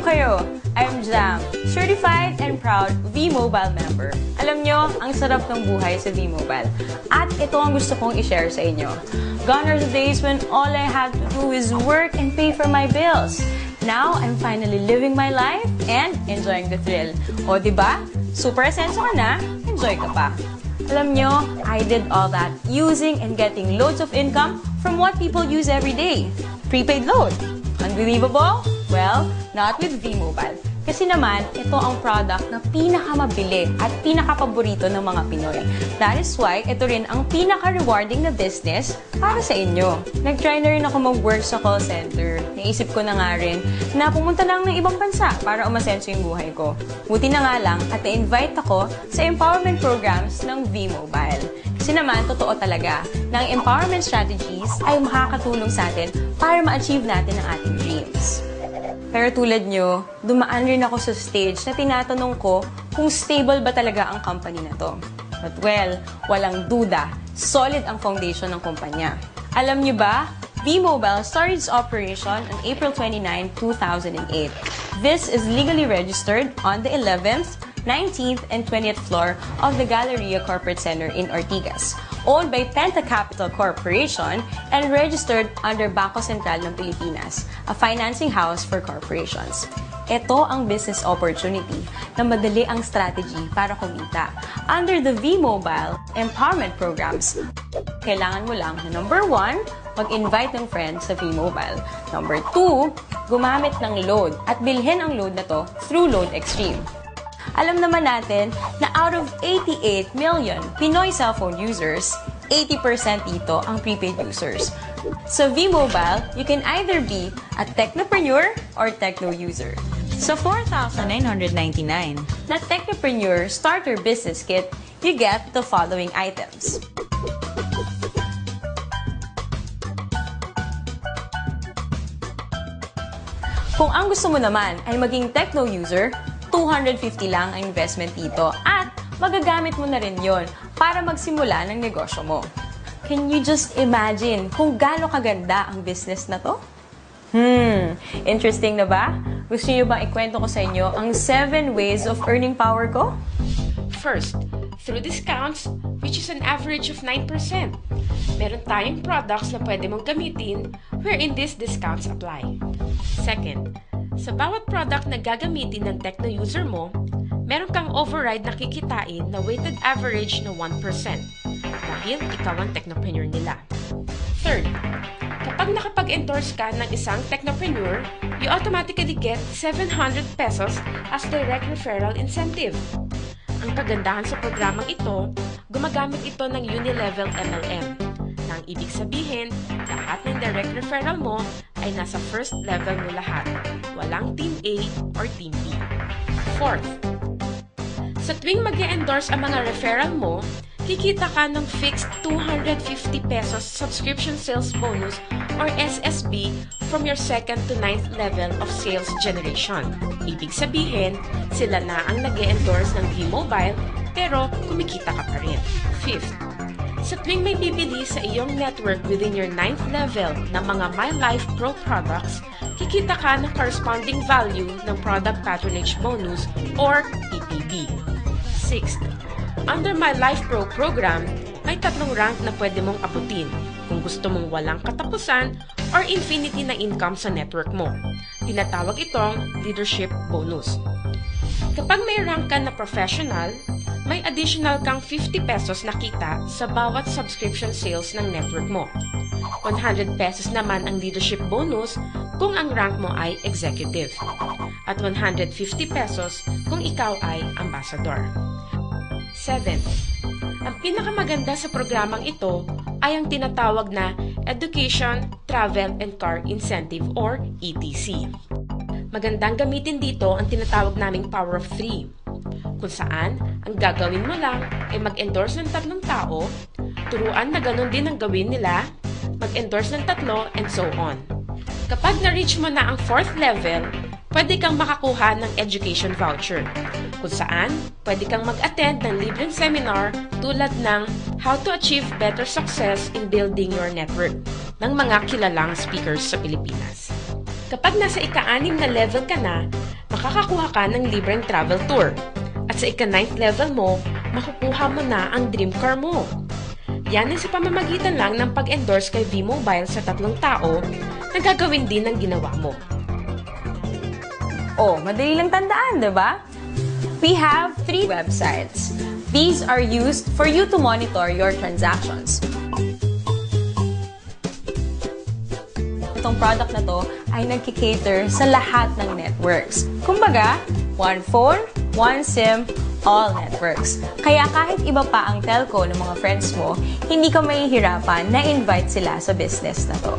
kayo? I'm Jam, certified and proud V-Mobile member. Alam nyo, ang sarap ng buhay sa V-Mobile. At ito ang gusto kong i-share sa inyo. Gone are the days when all I had to do is work and pay for my bills. Now, I'm finally living my life and enjoying the thrill. O, diba? Super asenso ka na, enjoy ka pa. Alam nyo, I did all that using and getting loads of income from what people use every day. Prepaid load. Unbelievable? Well, not with V-Mobile. Kasi naman, ito ang product na pinakamabili at pinakapaborito ng mga Pinoy. That is why, ito rin ang pinaka-rewarding na business para sa inyo. Nag-try na rin ako mag-work sa call center. Naisip ko na nga rin na pumunta lang ng ibang bansa para umasenso yung buhay ko. Buti na nga lang at na-invite ako sa empowerment programs ng V-Mobile. Kasi naman, totoo talaga na ang empowerment strategies ay makakatulong sa atin para ma-achieve natin ang ating dreams. Pero tulad nyo, dumaan rin ako sa stage na tinatanong ko kung stable ba talaga ang company na to. But well, walang duda, solid ang foundation ng kumpanya. Alam nyo ba, V-Mobile started its operation on April 29, 2008. This is legally registered on the 11th, 19th, and 20th floor of the Galleria Corporate Center in Ortigas, owned by Penta Capital Corporation and registered under Bangko Sentral ng Pilipinas, a financing house for corporations. Ito ang business opportunity na madali ang strategy para kumita. Under the V-Mobile Empowerment Programs, kailangan mo lang na number 1, mag-invite ng friends sa V-Mobile. Number 2, gumamit ng load at bilhin ang load na to through Load Extreme. Alam naman natin na out of 88 million Pinoy cellphone users, 80% dito ang prepaid users. Sa V-Mobile, you can either be a technopreneur or techno user. Sa 4,999 na Technopreneur Starter Business Kit, you get the following items. Kung ang gusto mo naman ay maging techno user, 250 lang ang investment dito at magagamit mo na rin yon para magsimula ng negosyo mo. Can you just imagine kung gaano kaganda ang business na to? Interesting na ba? Gusto niyo bang ikwento ko sa inyo ang 7 ways of earning power ko? First, through discounts, which is an average of 9%. Meron tayong products na pwede mong gamitin wherein these discounts apply. Second, sa bawat product na gagamitin ng techno user mo, meron kang override na kikitain na weighted average na 1% dahil ikaw ang technopreneur nila. Third, kapag nakapag-endorse ka ng isang technopreneur, you automatically get 700 pesos as direct referral incentive. Ang kagandahan sa programang ito, gumagamit ito ng Unilevel MLM. Nang ibig sabihin, lahat ng direct referral mo ay nasa first level mo lahat. Walang Team A or Team B. Fourth, sa tuwing mag-e-endorse ang mga referral mo, kikita ka ng fixed 250 pesos subscription sales bonus or SSB from your 2nd to 9th level of sales generation. Ibig sabihin, sila na ang nag-e-endorse ng V-Mobile pero kumikita ka pa rin. Fifth, sa tuwing may bibili sa iyong network within your 9th level ng mga My Life Pro products, kikita ka ng corresponding value ng Product Patronage Bonus or PPB. Sixth, under My Life Pro program, may 3 rank na pwede mong abutin kung gusto mong walang katapusan or infinity na income sa network mo. Tinatawag itong Leadership Bonus. Kapag may rank ka na professional, may additional kang 50 pesos na kita sa bawat subscription sales ng network mo. 100 pesos naman ang leadership bonus kung ang rank mo ay executive. At 150 pesos kung ikaw ay ambassador. 7. Ang pinakamaganda sa programang ito ay ang tinatawag na Education, Travel, and Car Incentive or ETC. Magandang gamitin dito ang tinatawag naming Power of 3. Kung saan, ang gagawin mo lang ay mag-endorse ng 3 tao, turuan na ganun din ang gawin nila, mag-endorse ng 3, and so on. Kapag na-reach mo na ang 4th level, pwede kang makakuha ng education voucher, kung saan pwede kang mag-attend ng libreng seminar tulad ng How to Achieve Better Success in Building Your Network ng mga kilalang speakers sa Pilipinas. Kapag nasa ika-6 na level ka na, makakakuha ka ng libreng travel tour. At sa ika-9th level mo, makukuha mo na ang dream car mo. Yan ay sa pamamagitan lang ng pag-endorse kay V-Mobile sa 3 tao na gagawin din ng ginawa mo. Oh, madali lang tandaan, di ba? We have 3 websites. These are used for you to monitor your transactions. Itong product na to ay nagkikater sa lahat ng networks. Kumbaga, one phone, one SIM, all networks. Kaya kahit iba pa ang telco ng mga friends mo, hindi ka mahihirapan na invite sila sa business na to.